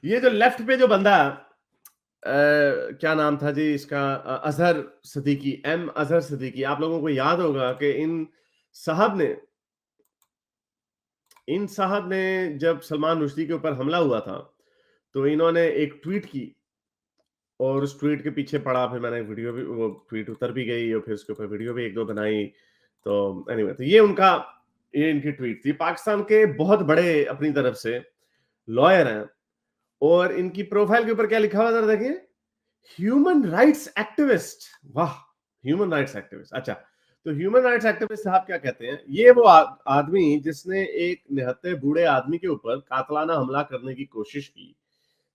ये जो लेफ्ट पे जो बंदा क्या नाम था जी इसका अजहर सिद्दीकी, एम अजहर सिद्दीकी, आप लोगों को याद होगा कि इन साहब ने जब सलमान रुश्दी के ऊपर हमला हुआ था, तो इन्होंने एक ट्वीट की और उस ट्वीट के पीछे पड़ा, फिर मैंने वीडियो भी, वो ट्वीट उतर भी गई और फिर उसके ऊपर वीडियो भी 1-2 बनाई। तो एनीवे, तो ये इनकी ट्वीट थी। पाकिस्तान के बहुत बड़े अपनी तरफ से लॉयर हैं और इनकी प्रोफाइल के ऊपर क्या लिखा हुआ है ज़रा देखिए? Human rights activist. वाह! Human rights activist. अच्छा, तो ह्यूमन राइट्स एक्टिविस्ट साहब क्या कहते हैं? ये वो आदमी जिसने एक निहत्थे बूढ़े आदमी के ऊपर कातलाना हमला करने की कोशिश की,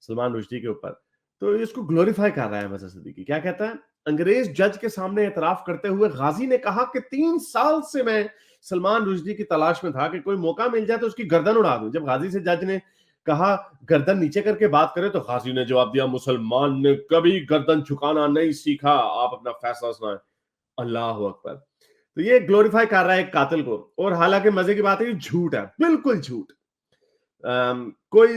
सलमान रुश्दी के ऊपर, तो इसको ग्लोरीफाई कर रहा है मजहर सिद्दीकी। क्या कहता है? अंग्रेज जज के सामने एतराफ करते हुए गाजी ने कहा कि 3 साल से मैं सलमान रुश्दी की तलाश में था कि कोई मौका मिल जाए तो उसकी गर्दन उड़ा दूं। जब गाजी से जज ने कहा गर्दन नीचे करके बात करे, तो गाजी ने जवाब दिया, मुसलमान ने कभी गर्दन झुकाना नहीं सीखा, आप अपना फैसला सुनाएं। अल्लाह अकबर। तो ये ग्लोरीफाई कर रहा है एक कातिल को, और हालांकि मजे की बात है, ये झूठ है, बिल्कुल झूठ। कोई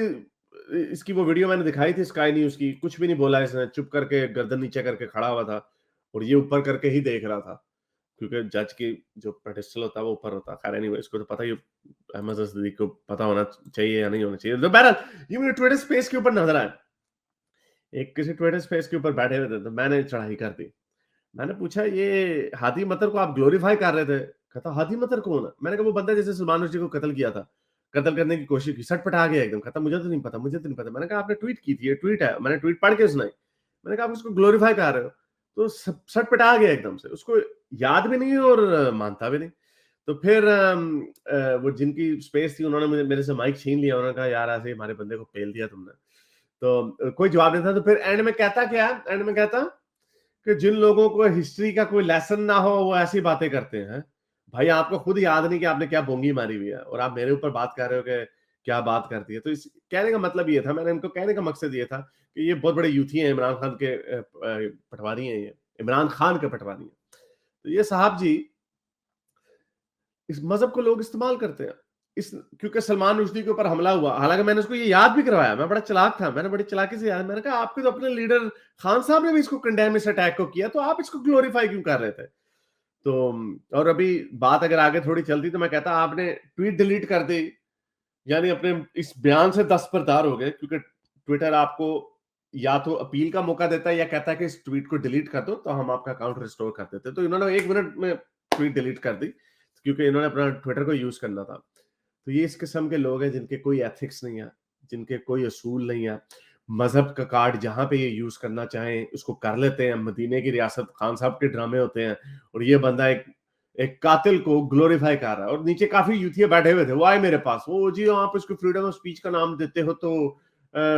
इसकी वो वीडियो मैंने दिखाई थी स्काई न्यूज की, कुछ भी नहीं बोला इसने, चुप करके गर्दन नीचे करके खड़ा हुआ था और ये ऊपर करके ही देख रहा था, क्योंकि जज की जो पेडिस्टल होता है वो ऊपर होता है। खैर एनीवे, इसको तो पता ही, अहमद सिद्दीकी को पता होना चाहिए या नहीं होना चाहिए। तो बहरहाल ये मुझे ट्विटर स्पेस के ऊपर नजर आया, एक किसी ट्विटर स्पेस के ऊपर बैठे हुए थे, तो मैंने चढ़ाई कर दी। मैंने पूछा, ये हादी मतर को आप ग्लोरीफाई कर रहे थे? कहता, हादी मतर कौन है? मैंने कहा, वो बंदा जैसे सलमान रुश्दी को कत्ल किया था, कत्ल करने की कोशिश की, सटपटा गया एकदम। कहता, मुझे तो नहीं पता, मुझे तो नहीं पता। मैंने कहा, आपने ट्वीट की थी, ये ट्वीट है, मैंने ट्वीट पढ़ के सुनाई। मैंने कहा, आप उसको ग्लोरीफाई कर रहे हो? तो सटपटा गया एकदम से, उसको याद भी नहीं और मानता भी नहीं। तो फिर वो जिनकी स्पेस थी, उन्होंने मेरे से माइक छीन लिया। उन्होंने कहा, यार ऐसे हमारे बंदे को पेल दिया तुमने। तो कोई जवाब नहीं था। तो फिर एंड में कहता क्या, एंड में कहता कि जिन लोगों को हिस्ट्री का कोई लेसन ना हो, वो ऐसी बातें करते हैं। भाई, आपको खुद याद नहीं कि आपने क्या बोंगी मारी हुई है, और आप मेरे ऊपर बात कर रहे हो कि क्या बात करती है। तो इस कहने का मतलब ये था, मैंने इनको कहने का मकसद ये था कि ये बहुत बड़े यूथी हैं, इमरान खान के पटवारी हैं, ये इमरान खान के पटवारी हैं। तो ये साहब जी, इस मजहब को लोग इस्तेमाल करते हैं, इस क्योंकि सलमान रुश्दी के ऊपर हमला हुआ, हालांकि मैंने उसको ये याद भी करवाया, मैं बड़ा चालाक था, मैंने बड़ी चालाकी से याद, मैंने कहा, आपके तो अपने लीडर खान साहब ने भी इसको कंडेम, इस अटैक को किया, तो आप इसको ग्लोरीफाई क्यों कर रहे थे? तो और अभी बात अगर आगे थोड़ी चलती तो मैं कहता, आपने ट्वीट डिलीट कर दी, यानी अपने इस बयान से दस्तबरदार हो गए, क्योंकि ट्विटर आपको या तो अपील का मौका देता है या कहता है कि इस ट्वीट को डिलीट कर दो, तो हम आपका अकाउंट रिस्टोर कर देते। तो इन्होंने 1 मिनट में ट्वीट डिलीट कर दी, क्योंकि इन्होंने अपना ट्विटर को यूज करना था। तो ये इस किस्म के लोग हैं जिनके कोई एथिक्स नहीं है, जिनके कोई असूल नहीं है। मजहब का कार्ड जहां पे ये यूज करना चाहें उसको कर लेते हैं। मदीने की रियासत, खान साहब के ड्रामे होते हैं, और ये बंदा एक एक कातिल को ग्लोरीफाई कर रहा है। और नीचे काफी यूथिया बैठे हुए थे, वो आए मेरे पास, वो जी आप इसको फ्रीडम ऑफ स्पीच का नाम देते हो, तो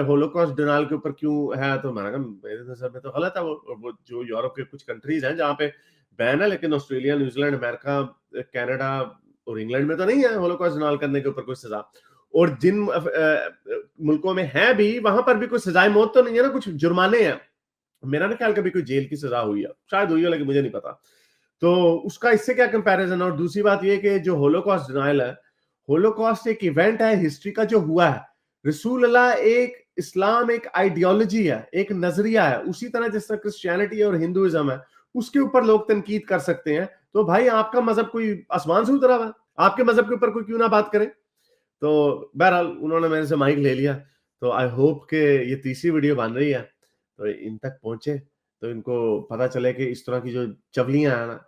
होलोकॉस्ट डिनायल के ऊपर क्यों है? तो मैंने कहा, मेरे नजर में तो गलत है। वो जो यूरोप के कुछ कंट्रीज हैं जहाँ पे बैन है, लेकिन ऑस्ट्रेलिया, न्यूजीलैंड, अमेरिका, कनाडा और इंग्लैंड में तो नहीं है होलोकॉस्ट डिनायल करने के ऊपर कोई सजा। और जिन मुल्कों में है भी, वहां पर भी कोई सजाए मौत तो नहीं है ना, कुछ जुर्माने हैं। मेरा नहीं ख्याल कभी कोई जेल की सजा हुई है, शायद हुई है, लेकिन मुझे नहीं पता। तो उसका इससे क्या कंपैरिजन है? और दूसरी बात ये कि जो होलोकॉस्ट डिनायल है, होलोकॉस्ट एक इवेंट है हिस्ट्री का जो हुआ है। रसूल अल्लाह, एक इस्लाम एक आइडियोलॉजी है, एक नजरिया है, उसी तरह जिस तरह क्रिश्चियनिटी और हिंदुइज्म है, उसके ऊपर लोग तनकीद कर सकते हैं। तो भाई, आपका मजहब कोई आसमान से उतरा हुआ है, आपके मजहब के ऊपर कोई क्यों ना बात करे। तो बहरहाल उन्होंने मेरे से माइक ले लिया। तो आई होप कि ये तीसरी वीडियो बन रही है तो इन तक पहुंचे, तो इनको पता चले कि इस तरह की जो चवलियां हैं ना,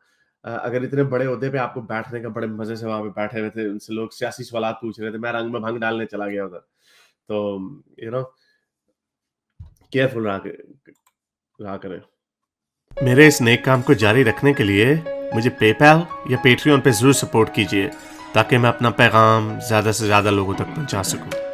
अगर इतने बड़े ओहदे पे आपको बैठने का बड़े मजे से वहां पे बैठे हुए थे, उनसे लोग सियासी सवाल पूछ रहे थे, मैं रंग में भंग डालने चला गया उधर। तो यू नो, केयरफुल रहा करें। मेरे इस नेक काम को जारी रखने के लिए मुझे पेपैल या पेट्रियन पे जरूर सपोर्ट कीजिए, ताकि मैं अपना पैगाम ज्यादा से ज्यादा लोगों तक पहुंचा सकूं।